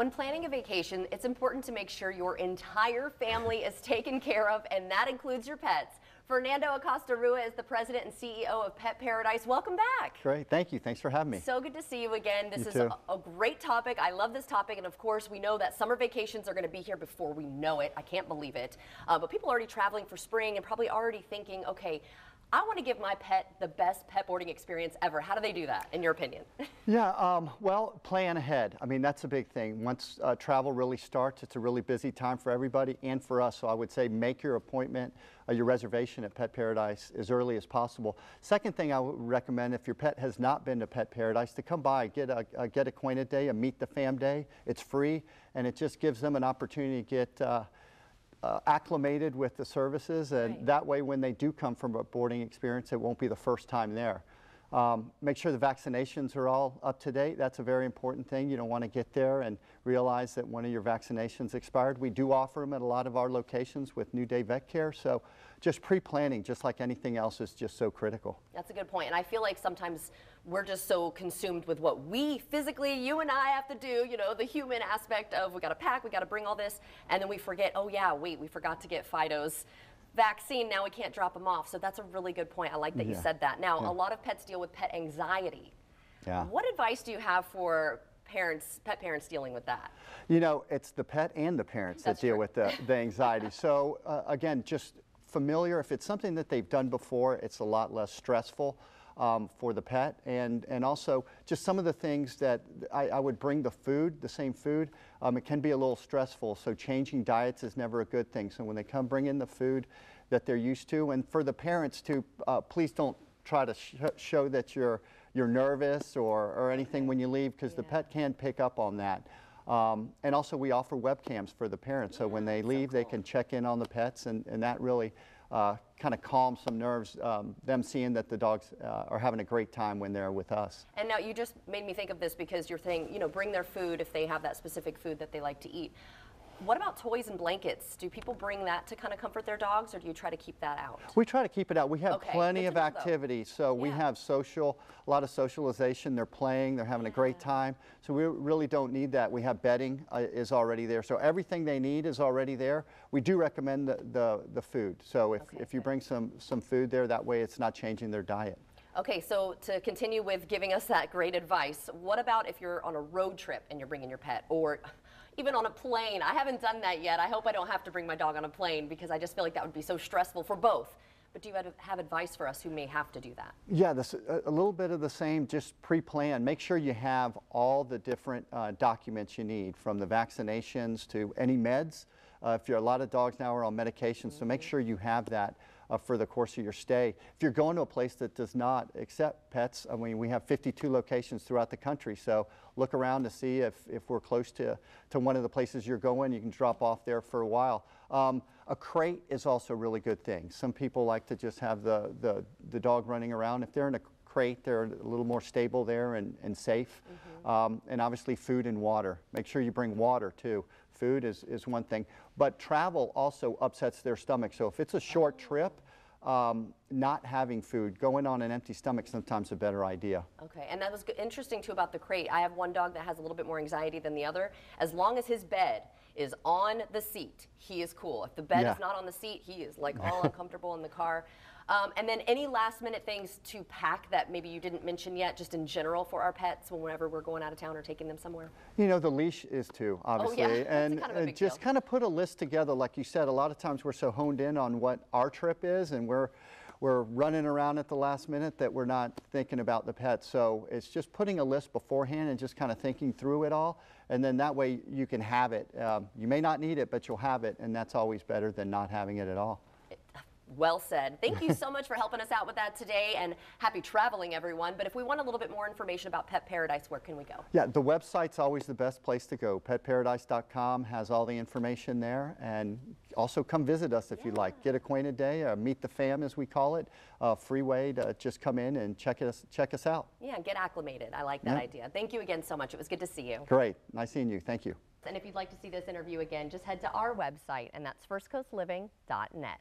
When planning a vacation, it's important to make sure your entire family is taken care of, and that includes your pets. Fernando Acosta-Rua is the president and CEO of Pet Paradise. Welcome back. Great, thank you. Thanks for having me. So good to see you again. This is too. a great topic. I love this topic, and of course, we know that summer vacations are going to be here before we know it. I can't believe it. But people are already traveling for spring and probably already thinking, okay, I want to give my pet the best pet boarding experience ever. How do they do that, in your opinion? Yeah, well, plan ahead. I mean, that's a big thing. Once travel really starts, it's a really busy time for everybody and for us. So I would say make your appointment, your reservation at Pet Paradise as early as possible. Second thing I would recommend, if your pet has not been to Pet Paradise, to come by, get a Get Acquainted Day, a Meet the Fam Day. It's free, and it just gives them an opportunity to get acclimated with the services, and that way when they do come from a boarding experience, it won't be the first time there. Make sure the vaccinations are all up to date. That's a very important thing. You don't want to get there and realize that one of your vaccinations expired. We do offer them at a lot of our locations with New Day Vet Care, so just pre-planning, just like anything else, is just so critical. That's a good point, and I feel like sometimes we're just so consumed with what we physically, you and I have to do, you know, the human aspect of we got to pack, we got to bring all this, and then we forget, oh yeah, wait, we forgot to get Fido's vaccine, now we can't drop them off. So that's a really good point. I like that you said that. Now, a lot of pets deal with pet anxiety. What advice do you have for pet parents dealing with that? You know, it's the pet and the parents that deal with the anxiety. So again, just familiar. If it's something that they've done before, it's a lot less stressful for the pet, and also just some of the things that I would bring the food, the same food. It can be a little stressful, so changing diets is never a good thing. So when they come, bring in the food that they're used to, and for the parents to please don't try to show that you're nervous or anything when you leave, because the pet can pick up on that. And also we offer webcams for the parents, so when they leave, they can check in on the pets, and that really kind of calms some nerves, them seeing that the dogs are having a great time when they're with us. And now you just made me think of this, because you're saying, you know, bring their food if they have that specific food that they like to eat. What about toys and blankets? Do people bring that to kind of comfort their dogs, or do you try to keep that out? We try to keep it out. We have plenty of activity, so we have a lot of socialization. They're playing, they're having a great time, so we really don't need that. We have bedding is already there, so everything they need is already there. We do recommend the food, so if you bring some food there, that way it's not changing their diet. Okay, so to continue with giving us that great advice, what about if you're on a road trip and you're bringing your pet, or even on a plane? I haven't done that yet. I hope I don't have to bring my dog on a plane, because I just feel like that would be so stressful for both. But do you have advice for us who may have to do that? Yeah, a little bit of the same, just pre-plan. Make sure you have all the different documents you need, from the vaccinations to any meds. A lot of dogs now are on medications, so make sure you have that for the course of your stay. If you're going to a place that does not accept pets, I mean, we have 52 locations throughout the country, so look around to see if we're close to one of the places you're going. You can drop off there for a while. A crate is also a really good thing. Some people like to just have the dog running around. If they're in a crate, they're a little more stable there and safe. And obviously food and water. Make sure you bring water too. Food is one thing, but travel also upsets their stomach. So if it's a short trip, not having food, going on an empty stomach, sometimes a better idea. Okay, and that was interesting too about the crate. I have one dog that has a little bit more anxiety than the other. As long as his bed is on the seat, he is cool. If the bed is not on the seat, he is like all uncomfortable in the car. And then any last minute things to pack that maybe you didn't mention yet, just in general for our pets whenever we're going out of town or taking them somewhere? You know, the leash is too, obviously. Oh, yeah. And kind of just kind of put a list together. Like you said, a lot of times we're so honed in on what our trip is, and we're running around at the last minute that we're not thinking about the pets. So it's just putting a list beforehand and just kind of thinking through it all, and then that way you can have it. You may not need it, but you'll have it, and that's always better than not having it at all. Well said. Thank you so much for helping us out with that today, and happy traveling, everyone. But if we want a little bit more information about Pet Paradise, where can we go? Yeah, the website's always the best place to go. PetParadise.com has all the information there, and also come visit us if you'd like. Get Acquainted Day, Meet the Fam as we call it, free way to just come in and check us out. Yeah, get acclimated. I like that idea. Thank you again so much. It was good to see you. Great. Nice seeing you. Thank you. And if you'd like to see this interview again, just head to our website, and that's firstcoastliving.net.